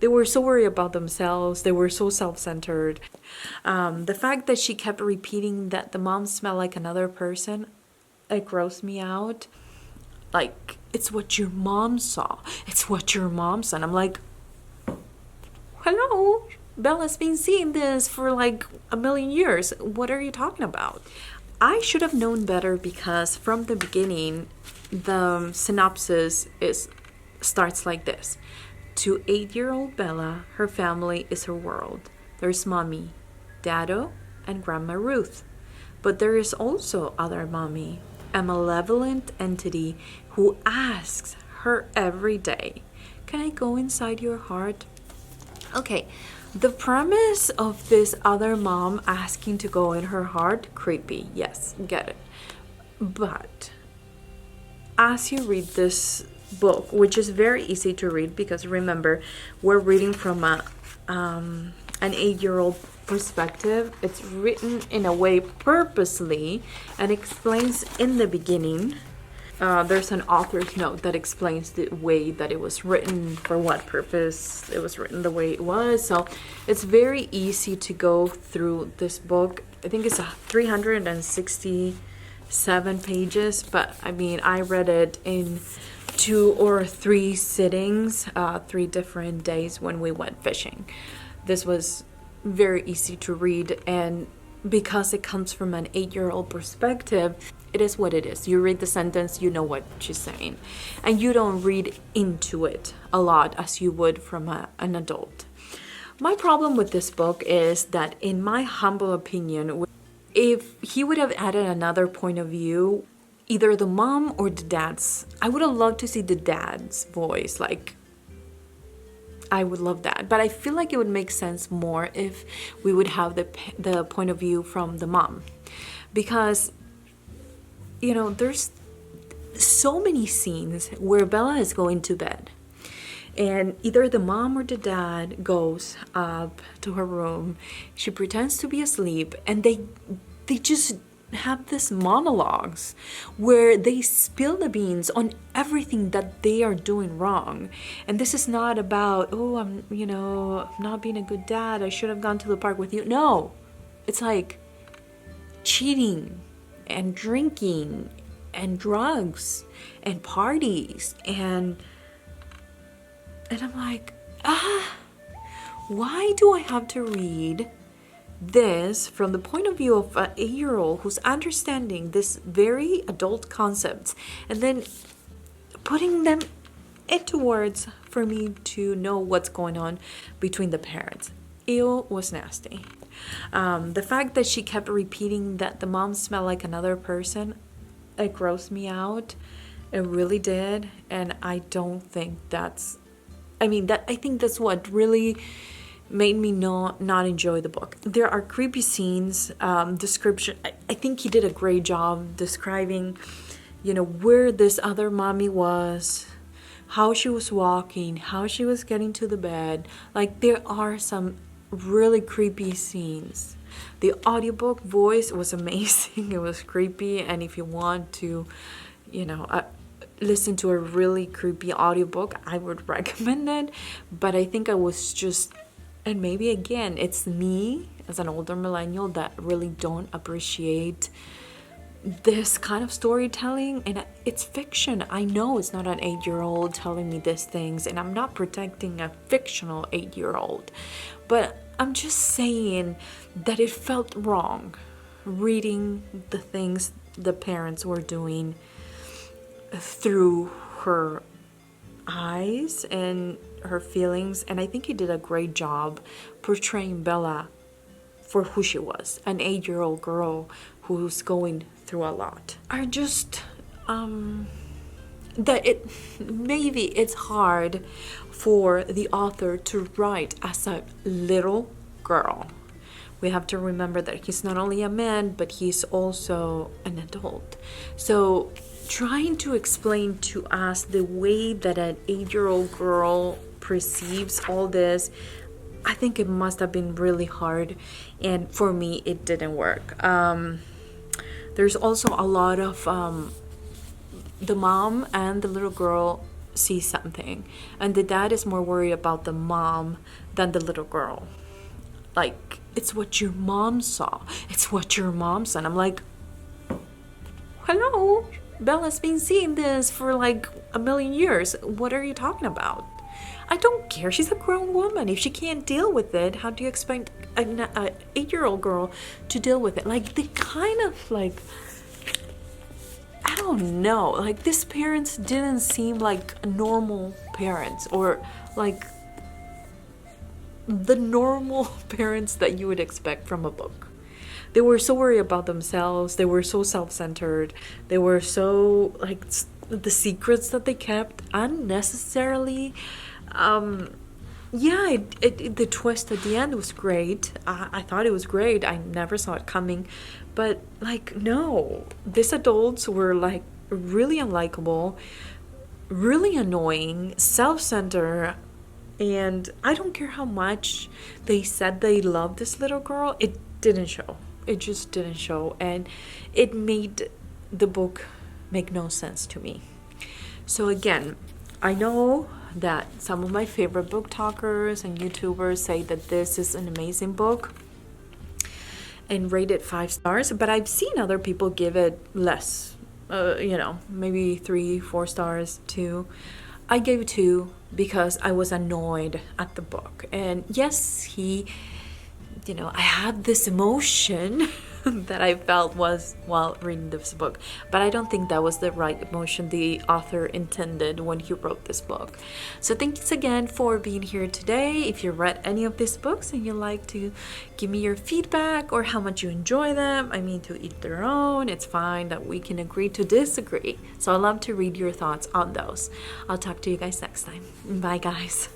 They were so worried about themselves. They were so self-centered. The fact that she kept repeating that the mom smelled like another person, it grossed me out. Like, it's what your mom saw. It's what your mom saw. And I'm like, hello? Bella's been seeing this for like a million years. What are you talking about? I should have known better because from the beginning, the synopsis starts like this. To 8-year-old Bella, her family is her world. There's mommy, Dado, and Grandma Ruth. But there is also other mommy, a malevolent entity who asks her every day, can I go inside your heart? Okay, the premise of this other mom asking to go in her heart, creepy, yes, get it. But as you read this book, which is very easy to read because remember, we're reading from an 8-year-old perspective. It's written in a way purposely and explains in the beginning. There's an author's note that explains the way that it was written, for what purpose it was written the way it was. So it's very easy to go through this book. I think it's 367 pages, but I mean, I read it in 2 or 3 sittings, 3 different days when we went fishing. This was very easy to read, and because it comes from an 8-year-old perspective, it is what it is. You read the sentence, you know what she's saying, and you don't read into it a lot as you would from an adult. My problem with this book is that, in my humble opinion, if he would have added another point of view, either the mom or the dad's, I would have loved to see the dad's voice. Like, I would love that. But I feel like it would make sense more if we would have the point of view from the mom. Because, you know, there's so many scenes where Bella is going to bed. And either the mom or the dad goes up to her room. She pretends to be asleep. And they just have this monologues where they spill the beans on everything that they are doing wrong. And this is not about, oh, I'm not being a good dad, I should have gone to the park with you. No, it's like cheating and drinking and drugs and parties, and I'm like, why do I have to read this from the point of view of an 8-year-old who's understanding this very adult concepts and then putting them into words for me to know what's going on between the parents? It was nasty. The fact that she kept repeating that the mom smelled like another person, it grossed me out. It really did. And I don't think I think that's what really made me not enjoy the book. There are creepy scenes, description. I think he did a great job describing, where this other mommy was, how she was walking, how she was getting to the bed. Like, there are some really creepy scenes. The audiobook voice was amazing. It was creepy, and if you want to, listen to a really creepy audiobook, I would recommend it. But I think I was just, and maybe again, it's me as an older millennial that really don't appreciate this kind of storytelling. And it's fiction. I know it's not an 8-year-old telling me these things, and I'm not protecting a fictional 8-year-old, but I'm just saying that it felt wrong reading the things the parents were doing through her eyes and her feelings. And I think he did a great job portraying Bella for who she was, an 8-year-old girl who's going through a lot. I just maybe it's hard for the author to write as a little girl. We have to remember that he's not only a man, but he's also an adult. So trying to explain to us the way that an 8-year-old girl perceives all this, I think it must have been really hard, and for me it didn't work. There's also a lot of the mom and the little girl sees something, and the dad is more worried about the mom than the little girl. Like, it's what your mom saw. It's what your mom saw. And I'm like, hello, Bella's been seeing this for like a million years. What are you talking about? I don't care. She's a grown woman. If she can't deal with it, how do you expect an 8-year-old girl to deal with it? Like, they kind of like, I don't know. Like, these parents didn't seem like normal parents, or like the normal parents that you would expect from a book. They were so worried about themselves. They were so self-centered. They were so like the secrets that they kept unnecessarily. Yeah, the twist at the end was great. I thought it was great. I never saw it coming. But like, no, these adults were like really unlikable, really annoying, self-centered. And I don't care how much they said they loved this little girl, it didn't show. It just didn't show. And it made the book make no sense to me. So again, I know that some of my favorite book talkers and YouTubers say that this is an amazing book and rate it 5 stars, but I've seen other people give it less, maybe 3-4 stars, 2. I gave 2 because I was annoyed at the book. And yes, I had this emotion that I felt was while reading this book, but I don't think that was the right emotion the author intended when he wrote this book. So thanks again for being here today. If you read any of these books and you'd like to give me your feedback or how much you enjoy them, I mean, to each their own, it's fine that we can agree to disagree. So I'd love to read your thoughts on those. I'll talk to you guys next time. Bye, guys.